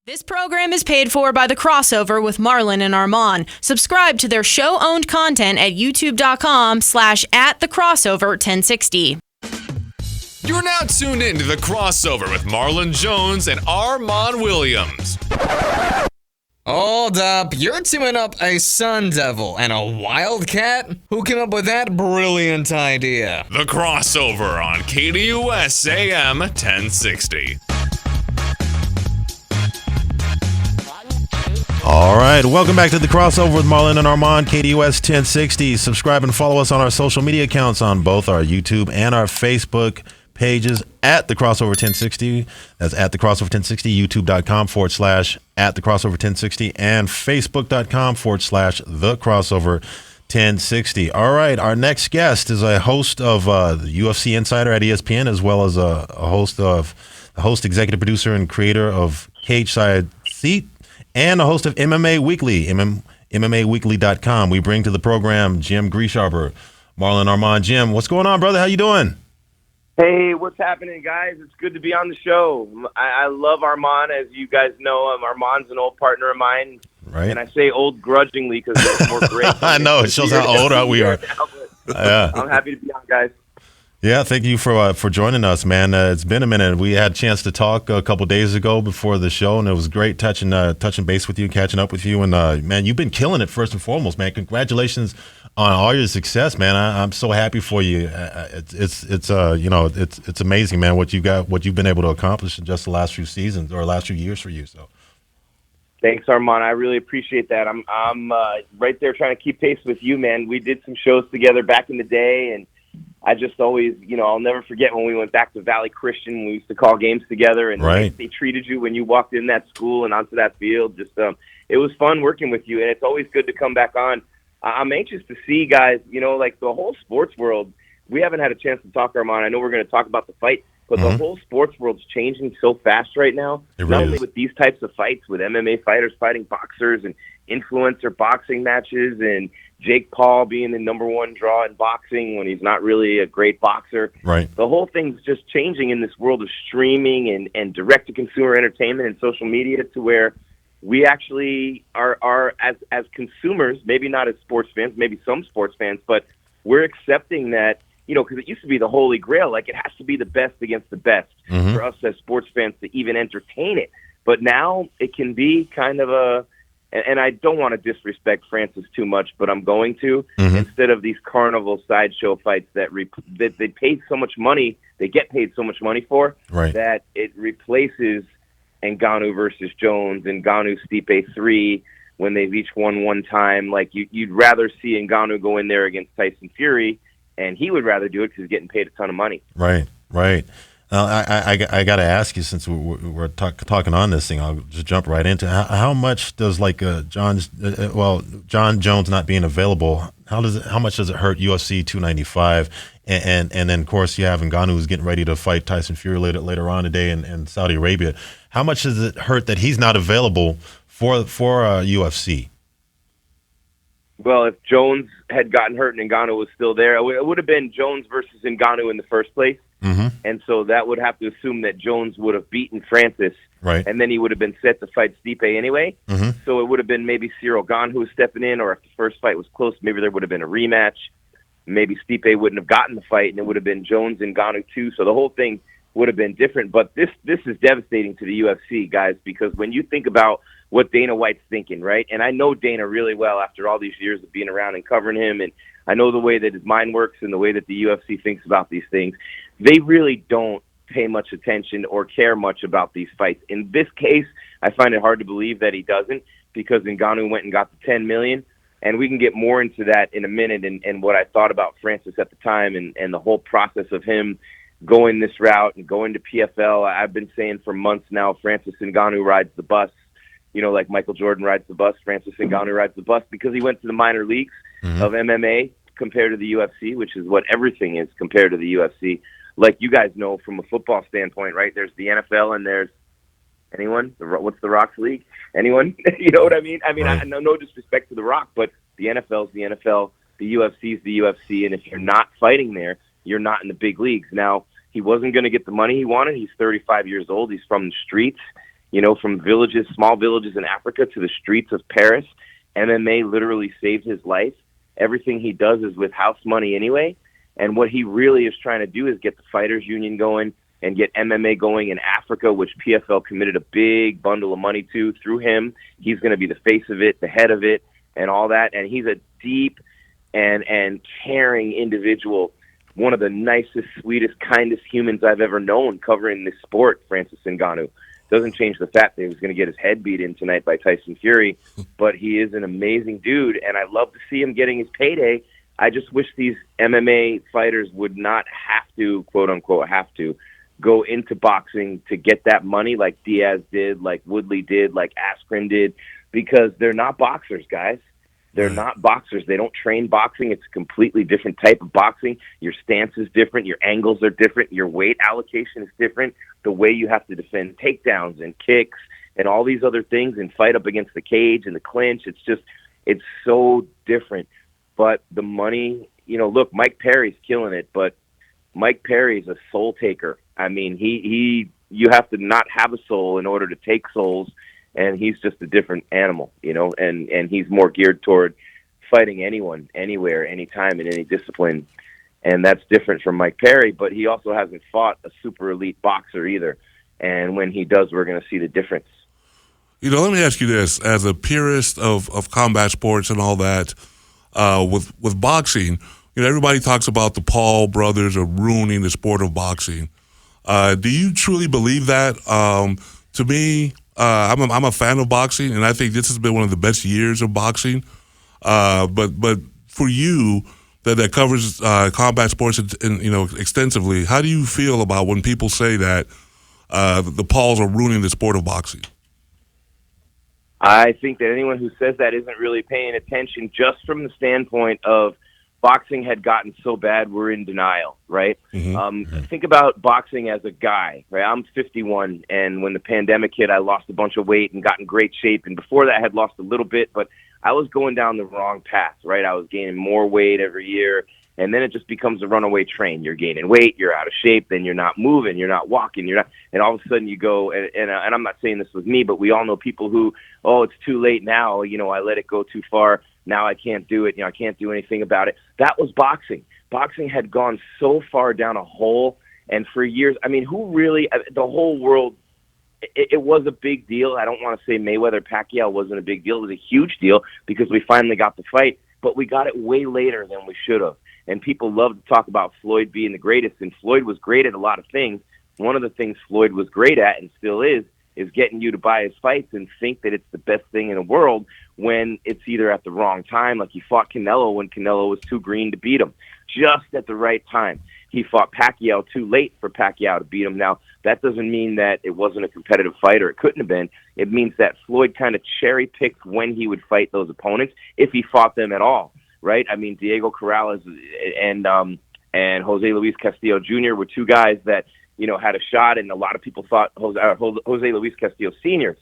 This program is paid for by The Crossover with Marlon and Armon. Subscribe to their show-owned content at youtube.com/@thecrossover1060. You're now tuned in to The Crossover with Marlon Jones and Armon Williams. Hold up, you're teaming up a Sun Devil and a Wildcat? Who came up with that brilliant idea? The Crossover on KDUS AM 1060. All right, welcome back to The Crossover with Marlon and Armon, KDUS 1060. Subscribe and follow us on our social media accounts on both our YouTube and our Facebook pages at The Crossover 1060. That's at The Crossover 1060, youtube.com/at The Crossover 1060, and facebook.com/The Crossover 1060. All right, our next guest is a host of the UFC Insider at ESPN, as well as a host, executive producer, and creator of Cage Side Seat, and a host of MMA Weekly, MMAweekly.com. We bring to the program Jim Grieshaber, Marlon Armon. Jim, what's going on, brother? How you doing? Hey, what's happening, guys? It's good to be on the show. I love Armon. As you guys know, Armon's an old partner of mine. Right. And I say old grudgingly because it's more great. I know. It shows how old we are. Yeah. I'm happy to be on, guys. Yeah, thank you for joining us, man. It's been a minute. We had a chance to talk a couple days ago before the show, and it was great touching base with you, catching up with you. And man, you've been killing it first and foremost, man. Congratulations on all your success, man. I'm so happy for you. It's amazing, man. What you've been able to accomplish in just the last few seasons or last few years for you. So. Thanks, Armon. I really appreciate that. I'm right there trying to keep pace with you, man. We did some shows together back in the day, and I just always, I'll never forget when we went back to Valley Christian. We used to call games together, and right. they treated you when you walked in that school and onto that field. Just it was fun working with you, and it's always good to come back on. I'm anxious to see, guys, like the whole sports world. We haven't had a chance to talk, Armon. I know we're going to talk about the fight, but the whole sports world's changing so fast right now. It really Not only is. with these types of fights, with MMA fighters fighting boxers and influencer boxing matches, and Jake Paul being the number one draw in boxing when he's not really a great boxer. Right. The whole thing's just changing in this world of streaming and direct-to-consumer entertainment and social media, to where we actually are as consumers, maybe not as sports fans, maybe some sports fans, but we're accepting that, because it used to be the holy grail, like it has to be the best against the best for us as sports fans to even entertain it. But now it can be kind of and I don't want to disrespect Francis too much, but I'm going to. Instead of these carnival sideshow fights that they paid so much money, they get paid so much money for, right, that it replaces Ngannou versus Jones, Ngannou Stipe 3, when they've each won one time. Like you'd rather see Ngannou go in there against Tyson Fury, and he would rather do it because he's getting paid a ton of money. Right. I got to ask you, since we're talking on this thing, I'll just jump right into how much does John Jones not being available, how much does it hurt UFC 295, and then of course you have Ngannou who's getting ready to fight Tyson Fury later on today in Saudi Arabia. How much does it hurt that he's not available for UFC? Well, if Jones had gotten hurt and Ngannou was still there, it would have been Jones versus Ngannou in the first place. And so that would have to assume that Jones would have beaten Francis, right, and then he would have been set to fight Stipe anyway. So it would have been maybe Cyril Gane who was stepping in, or if the first fight was close, maybe there would have been a rematch. Maybe Stipe wouldn't have gotten the fight, and it would have been Jones and Ngannou too. So the whole thing would have been different. But this is devastating to the UFC, guys, because when you think about what Dana White's thinking, right? And I know Dana really well after all these years of being around and covering him, and I know the way that his mind works and the way that the UFC thinks about these things. They really don't pay much attention or care much about these fights. In this case, I find it hard to believe that he doesn't, because Ngannou went and got the $10 million, and we can get more into that in a minute, and what I thought about Francis at the time, and the whole process of him going this route and going to PFL. I've been saying for months now, Francis Ngannou rides the bus. Like Michael Jordan rides the bus, Francis Ngannou rides the bus, because he went to the minor leagues of MMA compared to the UFC, which is what everything is compared to the UFC. Like you guys know from a football standpoint, right? There's the NFL and there's anyone. What's the Rock's league? Anyone? You know what I mean? Right. I no disrespect to the Rock, but the NFL's the NFL, the UFC's the UFC, and if you're not fighting there, you're not in the big leagues. Now, he wasn't going to get the money he wanted. He's 35 years old. He's from the streets. from small villages in Africa to the streets of Paris. MMA literally saved his life. Everything he does is with house money anyway. And what he really is trying to do is get the Fighters Union going and get MMA going in Africa, which PFL committed a big bundle of money to through him. He's going to be the face of it, the head of it, and all that. And he's a deep and caring individual, one of the nicest, sweetest, kindest humans I've ever known covering this sport, Francis Ngannou. Doesn't change the fact that he was going to get his head beat in tonight by Tyson Fury, but he is an amazing dude, and I love to see him getting his payday. I just wish these MMA fighters would not have to, quote-unquote, have to, go into boxing to get that money like Diaz did, like Woodley did, like Askren did, because they're not boxers, guys. They're not boxers. They don't train boxing. It's a completely different type of boxing. Your stance is different. Your angles are different. Your weight allocation is different. The way you have to defend takedowns and kicks and all these other things and fight up against the cage and the clinch, it's so different. But the money, look, Mike Perry's killing it, but Mike Perry's a soul taker. I mean, you have to not have a soul in order to take souls. And he's just a different animal, and he's more geared toward fighting anyone, anywhere, anytime, in any discipline. And that's different from Mike Perry, but he also hasn't fought a super elite boxer either. And when he does, we're going to see the difference. Let me ask you this. As a purist of combat sports and all that, with boxing, everybody talks about the Paul brothers are ruining the sport of boxing. Do you truly believe that? To me, I'm a fan of boxing, and I think this has been one of the best years of boxing. But for you, that covers combat sports extensively, how do you feel about when people say that the Pauls are ruining the sport of boxing? I think that anyone who says that isn't really paying attention, just from the standpoint of boxing had gotten so bad, we're in denial, right? Mm-hmm. Think about boxing as a guy, right? I'm 51, and when the pandemic hit, I lost a bunch of weight and got in great shape. And before that, I had lost a little bit, but I was going down the wrong path, right? I was gaining more weight every year, and then it just becomes a runaway train. You're gaining weight, you're out of shape, then you're not moving, you're not walking, and all of a sudden you go, and I'm not saying this was me, but we all know people who, it's too late now, I let it go too far. Now I can't do it. I can't do anything about it. That was boxing. Boxing had gone so far down a hole, and for years, who really, the whole world, it was a big deal. I don't want to say Mayweather-Pacquiao wasn't a big deal. It was a huge deal because we finally got the fight, but we got it way later than we should have. And people love to talk about Floyd being the greatest, and Floyd was great at a lot of things. One of the things Floyd was great at, and still is getting you to buy his fights and think that it's the best thing in the world when it's either at the wrong time. Like he fought Canelo when Canelo was too green to beat him, just at the right time. He fought Pacquiao too late for Pacquiao to beat him. Now, that doesn't mean that it wasn't a competitive fight or it couldn't have been. It means that Floyd kind of cherry-picked when he would fight those opponents, if he fought them at all, right? Diego Corrales and Jose Luis Castillo Jr. were two guys that had a shot, and a lot of people thought Jose Luis Castillo Sr.,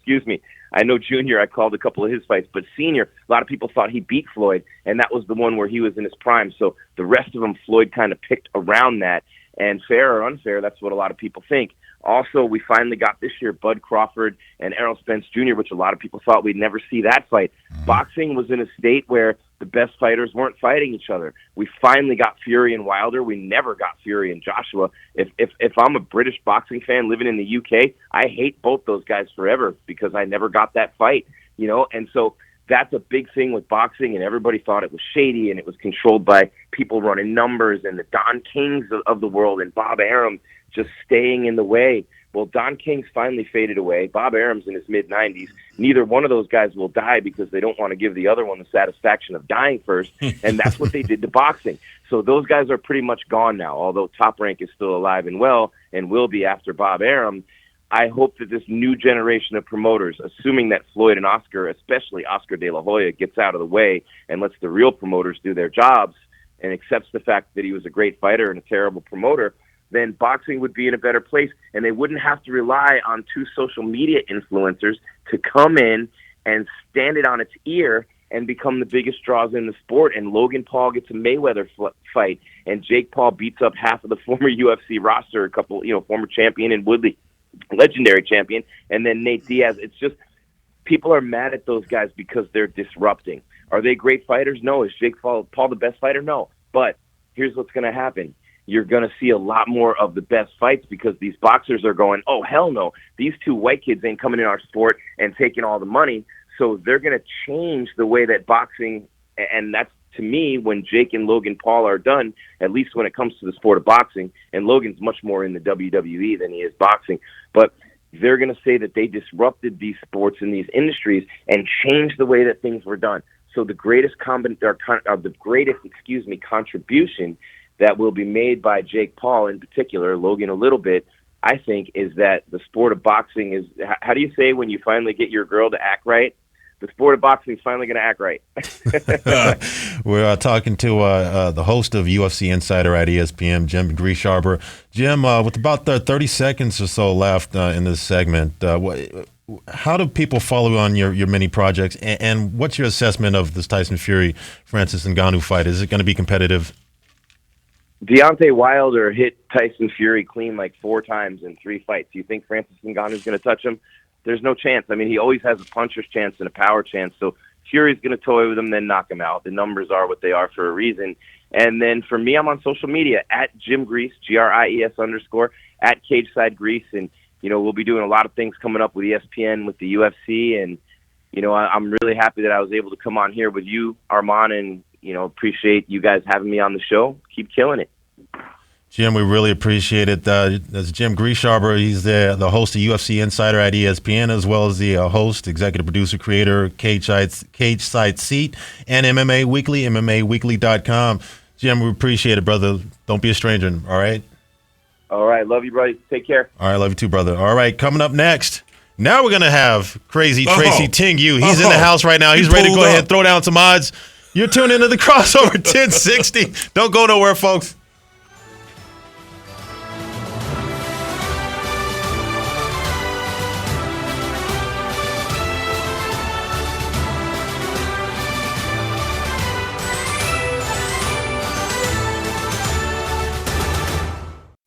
I know Jr., I called a couple of his fights, but Sr., a lot of people thought he beat Floyd, and that was the one where he was in his prime. So the rest of them, Floyd kind of picked around that, and fair or unfair, that's what a lot of people think. Also, we finally got this year Bud Crawford and Errol Spence Jr., which a lot of people thought we'd never see that fight. Boxing was in a state where the best fighters weren't fighting each other. We finally got Fury and Wilder. We never got Fury and Joshua. If I'm a British boxing fan living in the UK, I hate both those guys forever because I never got that fight, and so that's a big thing with boxing, and everybody thought it was shady and it was controlled by people running numbers and the Don Kings of the world and Bob Arum just staying in the way. Well, Don King's finally faded away. Bob Arum's in his mid-90s. Neither one of those guys will die because they don't want to give the other one the satisfaction of dying first, and that's what they did to boxing. So those guys are pretty much gone now, although Top Rank is still alive and well and will be after Bob Arum. I hope that this new generation of promoters, assuming that Floyd and Oscar, especially Oscar De La Hoya, gets out of the way and lets the real promoters do their jobs and accepts the fact that he was a great fighter and a terrible promoter, then boxing would be in a better place, and they wouldn't have to rely on two social media influencers to come in and stand it on its ear and become the biggest draws in the sport. And Logan Paul gets a Mayweather fight, and Jake Paul beats up half of the former UFC roster, a couple, former champion in Woodley. legendary champion, and then Nate Diaz. It's just people are mad at those guys because they're disrupting. Are they great fighters? No. Is Jake Paul the best fighter? No. But here's what's going to happen. You're going to see a lot more of the best fights because these boxers are going, oh, hell no. These two white kids ain't coming in our sport and taking all the money. So they're going to change the way that boxing, and that's, to me, when Jake and Logan Paul are done, at least when it comes to the sport of boxing, and Logan's much more in the WWE than he is boxing, but they're going to say that they disrupted these sports and these industries and changed the way that things were done. So the greatest contribution that will be made by Jake Paul in particular, Logan a little bit, I think, is that the sport of boxing is, how do you say when you finally get your girl to act right? The sport of boxing is finally going to act right. We're talking to the host of UFC Insider at ESPN, Jim Grieshaber. Jim, with about 30 seconds or so left in this segment, how do people follow you on your many projects, and what's your assessment of this Tyson Fury-Francis Ngannou fight? Is it going to be competitive? Deontay Wilder hit Tyson Fury clean like 4 times in 3 fights. Do you think Francis Ngannou is going to touch him? There's no chance. I mean, he always has a puncher's chance and a power chance. So Fury's going to toy with him, then knock him out. The numbers are what they are for a reason. And then for me, I'm on social media at Jim Grease, GRIES_, at Cageside Grease. And, you know, we'll be doing a lot of things coming up with ESPN, with the UFC. And, you know, I'm really happy that I was able to come on here with you, Armon, and, you know, appreciate you guys having me on the show. Keep killing it. Jim, we really appreciate it. That's Jim Grieshaber. He's the host of UFC Insider at ESPN, as well as the host, executive producer, creator, Cage Side Seat, and MMA Weekly, MMAweekly.com. Jim, we appreciate it, brother. Don't be a stranger, all right? All right. Love you, buddy. Take care. All right. Love you too, brother. All right. Coming up next, now we're going to have Crazy Tracy Tingu. He's in the house right now. He's ready to go ahead and throw down some odds. You're tuned into the Crossover 1060. Don't go nowhere, folks.